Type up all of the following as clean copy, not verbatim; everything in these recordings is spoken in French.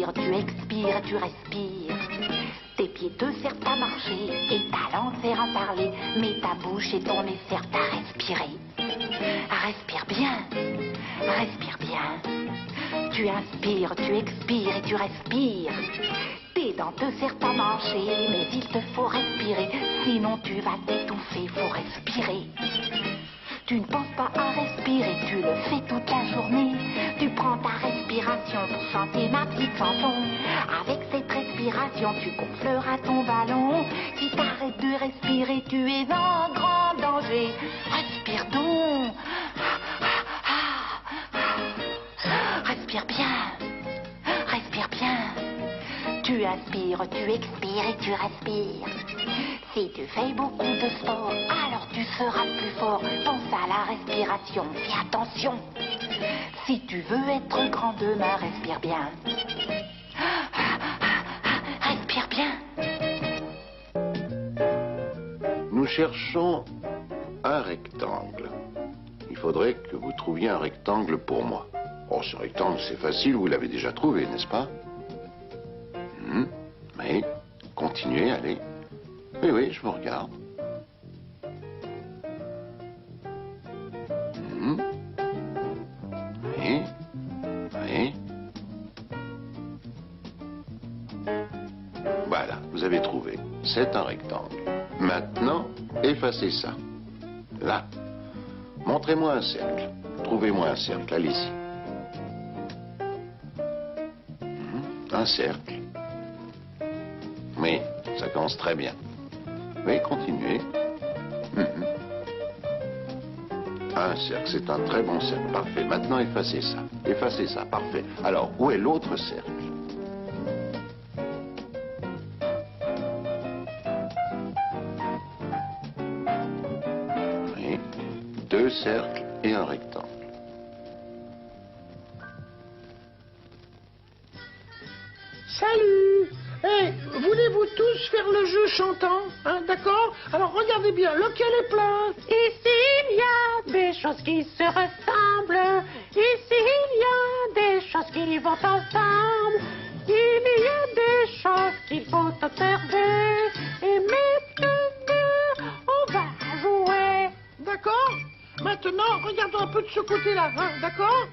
inspires, tu expires, tu respires. Tes pieds te servent à marcher et ta langue sert à parler, mais ta bouche et ton nez servent à respirer. Respire bien, respire bien. Tu inspires, tu expires et tu respires. Tes dents te servent à manger, mais il te faut respirer, sinon tu vas t'étouffer, faut respirer. Tu ne penses pas à respirer, tu le fais toute la journée. Tu prends ta respiration pour chanter ma petite chanson. Avec cette respiration, tu gonfleras ton ballon. Si t'arrêtes de respirer, tu es en grand danger. Respire donc. Respire bien. Respire bien. Tu inspires, tu expires et tu respires. Si tu fais beaucoup de sport, alors tu seras plus fort. Pense à la respiration, fais attention. Si tu veux être grand demain, respire bien. Respire bien. Nous cherchons un rectangle. Il faudrait que vous trouviez un rectangle pour moi. Oh, ce rectangle, c'est facile, vous l'avez déjà trouvé, n'est-ce pas? Oui, continuez, allez. Oui, oui, je vous regarde. Oui, oui. Voilà, vous avez trouvé. C'est un rectangle. Maintenant, effacez ça. Là. Montrez-moi un cercle. Trouvez-moi un cercle, allez-y. Un cercle. Oui, ça commence très bien. Oui, continuez. Un cercle, c'est un très bon cercle. Parfait. Maintenant, effacez ça. Effacez ça. Parfait. Alors, où est l'autre cercle? Oui. Deux cercles et un rectangle. Salut! Voulez-vous tous faire le jeu chantant, hein, d'accord? Alors regardez bien, lequel est plein? Ici il y a des choses qui se ressemblent. Ici il y a des choses qui vont ensemble. Il y a des choses qu'il faut observer. Et maintenant, on va jouer. D'accord? Maintenant, regardons un peu de ce côté-là, hein, d'accord?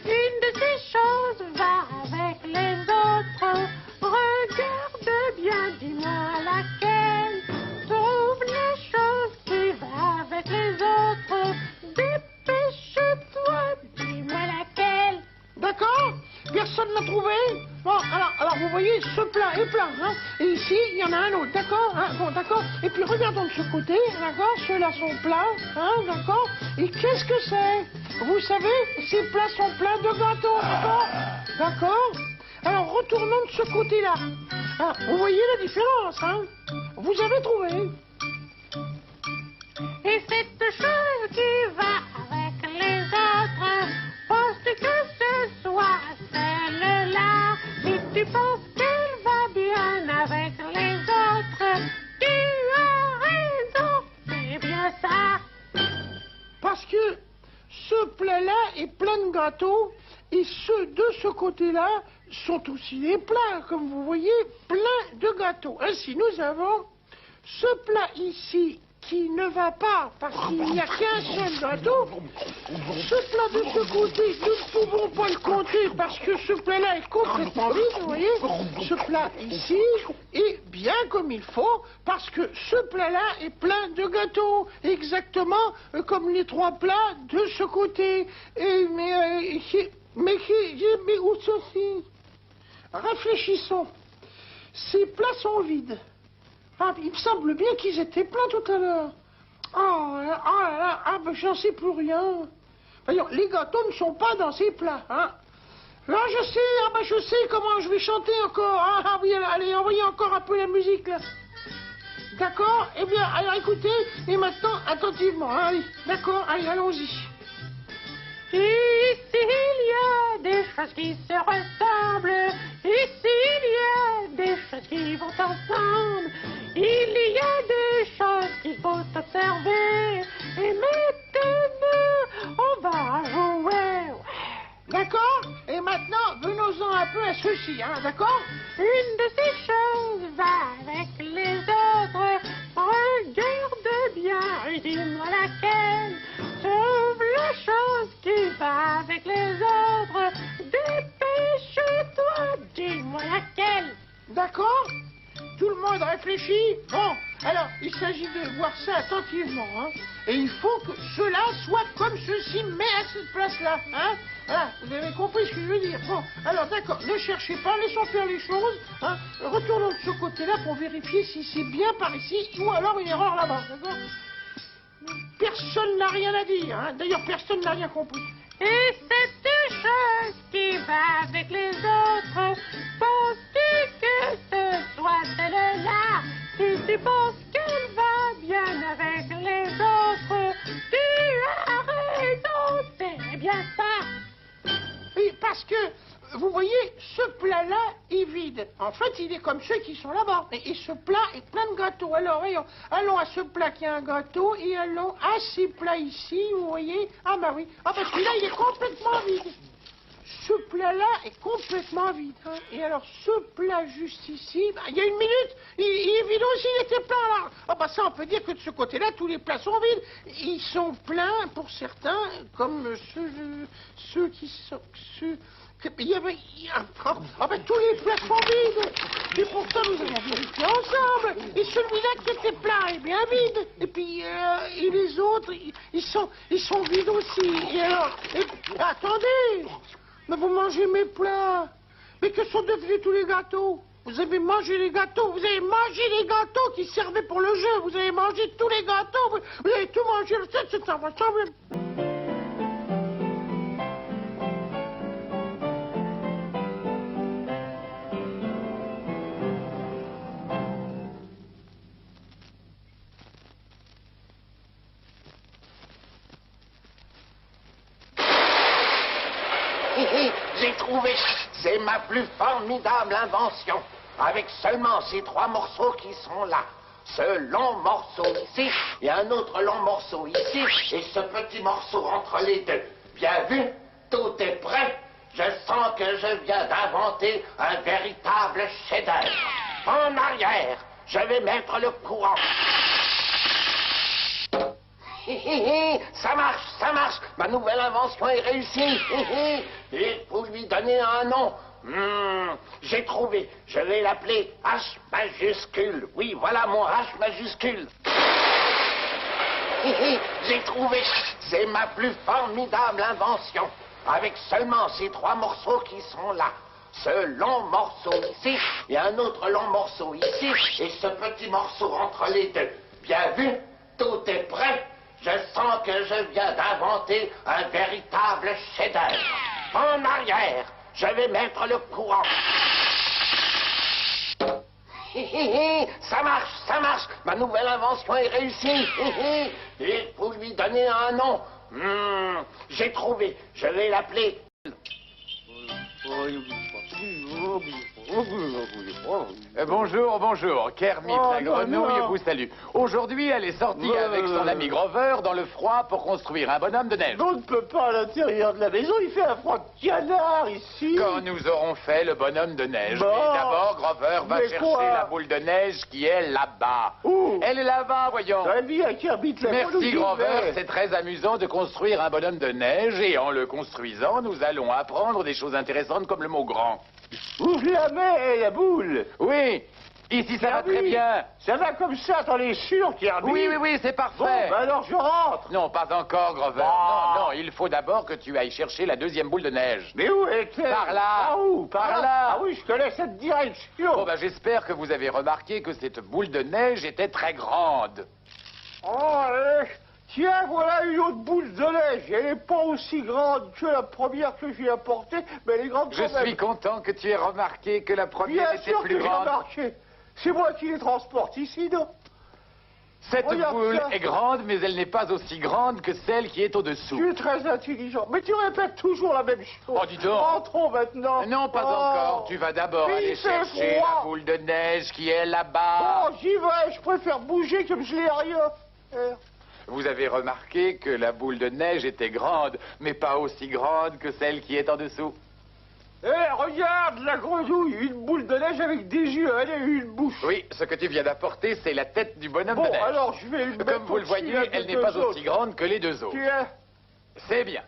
Une de ces choses va avec les autres. Regarde bien, dis-moi laquelle. Trouve la chose qui va avec les autres. Dépêche-toi, dis-moi laquelle. D'accord? Personne n'a trouvé? Bon, alors vous voyez, ce plat est plein, hein? Et ici, il y en a un autre, d'accord? Hein? Bon, d'accord? Et puis regardons de ce côté, d'accord? Ceux-là sont pleins, hein? D'accord? Et qu'est-ce que c'est? Vous savez, ces plats sont pleins de gâteaux, d'accord? D'accord? Alors retournons de ce côté-là. Ah, vous voyez la différence, hein? Vous avez trouvé? Et cette chose qui va avec les autres, penses-tu que ce soit celle-là? Si tu penses qu'elle va bien avec les autres, tu as raison, c'est bien ça. Parce que ce plat-là est plein de gâteaux et ceux de ce côté-là sont aussi des plats, comme vous voyez, plein de gâteaux. Ainsi, nous avons ce plat ici qui ne va pas parce qu'il n'y a qu'un seul gâteau. Ce plat de ce côté, nous ne pouvons pas le compter parce que ce plat-là est complètement vide, vous voyez. Ce plat ici est bien comme il faut parce que ce plat-là est plein de gâteaux, exactement comme les trois plats de ce côté. Mais où ceci? Réfléchissons. Ces plats sont vides. Ah, il me semble bien qu'ils étaient pleins tout à l'heure. Ben, j'en sais plus rien. Voyons, les gâteaux ne sont pas dans ces plats, hein. Là, je sais, je sais comment je vais chanter encore. Ah oui, allez, envoyez encore un peu la musique, là. D'accord? Eh bien, alors écoutez, et maintenant, attentivement, hein, allez. D'accord? Allez, allons-y. Ici il y a des choses qui se ressemblent. Ici il y a des choses qui vont ensemble. Il y a des choses qu'il faut observer. Et maintenant, on va jouer. D'accord? Et maintenant, venons-en un peu à à ceci, hein, d'accord? Une de ces choses va avec les autres. Regarde bien et dis-moi laquelle. Trouve la chose qui va avec les autres. Dépêche-toi, dis-moi laquelle. D'accord? Tout le monde réfléchit? Bon, alors, il s'agit de voir ça attentivement, hein. Et il faut que cela soit comme ceci, mais à cette place-là, hein. Voilà, vous avez compris ce que je veux dire. Bon, alors d'accord, ne cherchez pas, laissons faire les choses, hein. Retournons de ce côté-là pour vérifier si c'est bien par ici, ou alors une erreur là-bas, d'accord? Personne n'a rien à dire, hein. D'ailleurs, personne n'a rien compris. Et cette chose qui va avec les autres, penses-tu que ce soit celle-là? Si tu penses qu'elle va bien avec les autres, tu as raison, c'est bien ça. Oui, parce que, vous voyez, ce plat-là est vide. En fait, il est comme ceux qui sont là-bas. Et ce plat est plein de gâteaux. Alors, voyons, allons à ce plat qui a un gâteau et allons à ces plats ici, vous voyez. Ah bah oui. Ah parce que là, il est complètement vide. Ce plat-là est complètement vide, hein. Et alors, ce plat juste ici, bah, il y a une minute, il est vide aussi, il était plein là. Ah bah ça, on peut dire que de ce côté-là, tous les plats sont vides. Ils sont pleins pour certains, comme ceux qui sont... Il y avait... Ah ben tous les plats sont vides. Et pourtant nous avons vérifié ensemble. Et celui-là qui était plein est bien vide. Et puis et les autres, ils sont vides aussi. Et alors, attendez, mais vous mangez mes plats. Mais que sont devenus tous les gâteaux? Vous avez mangé les gâteaux, vous avez mangé les gâteaux qui servaient pour le jeu. Vous avez mangé tous les gâteaux, vous avez tout mangé. Ça va sembler... J'ai trouvé, c'est ma plus formidable invention. Avec seulement ces 3 morceaux qui sont là. Ce long morceau ici et un autre long morceau ici et ce petit morceau entre les deux. Bien vu, tout est prêt. Je sens que je viens d'inventer un véritable chef-d'œuvre. En arrière, je vais mettre le courant. Ça marche, ma nouvelle invention est réussie. Il faut lui donner un nom. J'ai trouvé, je vais l'appeler H majuscule. Oui, voilà mon H majuscule. J'ai trouvé, c'est ma plus formidable invention. Avec seulement ces 3 morceaux qui sont là. Ce long morceau ici et un autre long morceau ici et ce petit morceau entre les deux. Bien vu, tout est prêt. Je sens que je viens d'inventer un véritable chef-d'œuvre. En arrière, je vais mettre le courant. Ça marche, ma nouvelle invention est réussie. Il faut lui donner un nom. J'ai trouvé, je vais l'appeler... Bonjour, Kermit la grenouille vous salue. Aujourd'hui, elle est sortie avec son ami Grover dans le froid pour construire un bonhomme de neige. On ne peut pas à l'intérieur de la maison, il fait un froid de canard ici. Quand nous aurons fait le bonhomme de neige. Bon. Mais d'abord, Grover va Mais chercher quoi? la boule de neige qui est là-bas. Où? Elle est là-bas, voyons. Très bien, Kermit la Merci grenouille, Grover, j'y vais. c'est très amusant de construire un bonhomme de neige et en le construisant, nous allons apprendre des choses intéressantes comme le mot grand. Ouvre la main, la boule. Oui, ici ça va Kermit, très bien. Ça va comme ça, t'en es sûr, Kermit? Oui, c'est Bon, parfait. ben alors je rentre. Non, pas encore, Grover. Ah. Non, il faut d'abord que tu ailles chercher la deuxième boule de neige. Mais où est-elle? Par là. Ah, où? Par là. Ah oui, je connais cette direction. Bon, ben, j'espère que vous avez remarqué que cette boule de neige était très grande. Oh, tiens, voilà une autre boule de neige. Elle n'est pas aussi grande que la première que j'ai apportée, mais elle est grande Je quand même. suis content que tu aies remarqué que la première Bien était sûr plus que j'ai grande. remarqué. C'est moi qui les transporte ici, non? Cette Regarde boule ça. est grande, mais elle n'est pas aussi grande que celle qui est au-dessous. Tu es très intelligent, mais tu répètes toujours la même chose. Oh, dis donc. Rentrons maintenant. Non, pas Oh. encore. Tu vas d'abord Mais aller il fait chercher froid. la boule de neige qui est là-bas. Oh, j'y vais, je préfère bouger que je n'ai rien faire. Vous avez remarqué que la boule de neige était grande, mais pas aussi grande que celle qui est en dessous. Regarde, la grenouille, une boule de neige avec des yeux, elle a une bouche. Oui, ce que tu viens d'apporter, c'est la tête du bonhomme Bon, de neige. alors je vais le mettre Comme vous le voyez, au-dessus, là, elle des n'est pas deux aussi autres. grande que les deux autres. Tiens, C'est bien.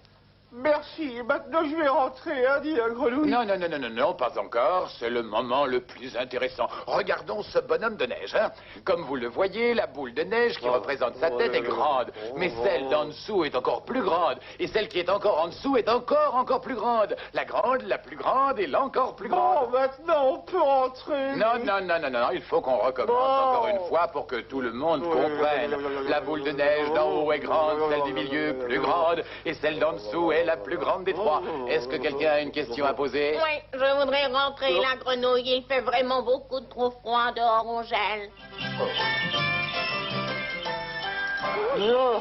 merci. Et maintenant, je vais rentrer, hein, dit la grenouille. Non, non, non, non, non, non, pas encore. C'est le moment le plus intéressant. Regardons ce bonhomme de neige. Hein. Comme vous le voyez, la boule de neige qui représente sa tête est grande. Mais celle d'en dessous est encore plus grande. Et celle qui est encore en dessous est encore plus grande. La grande, la plus grande et l'encore plus grande. Bon, maintenant, on peut rentrer. Non, non, non, non, non, il faut qu'on recommence encore une fois pour que tout le monde comprenne. La boule de neige d'en haut est grande, celle du milieu plus grande, et celle d'en dessous est la plus grande des trois. Est-ce que quelqu'un a une question à poser? Oui, je voudrais rentrer la grenouille. Il fait vraiment beaucoup trop froid dehors, on gèle. Non.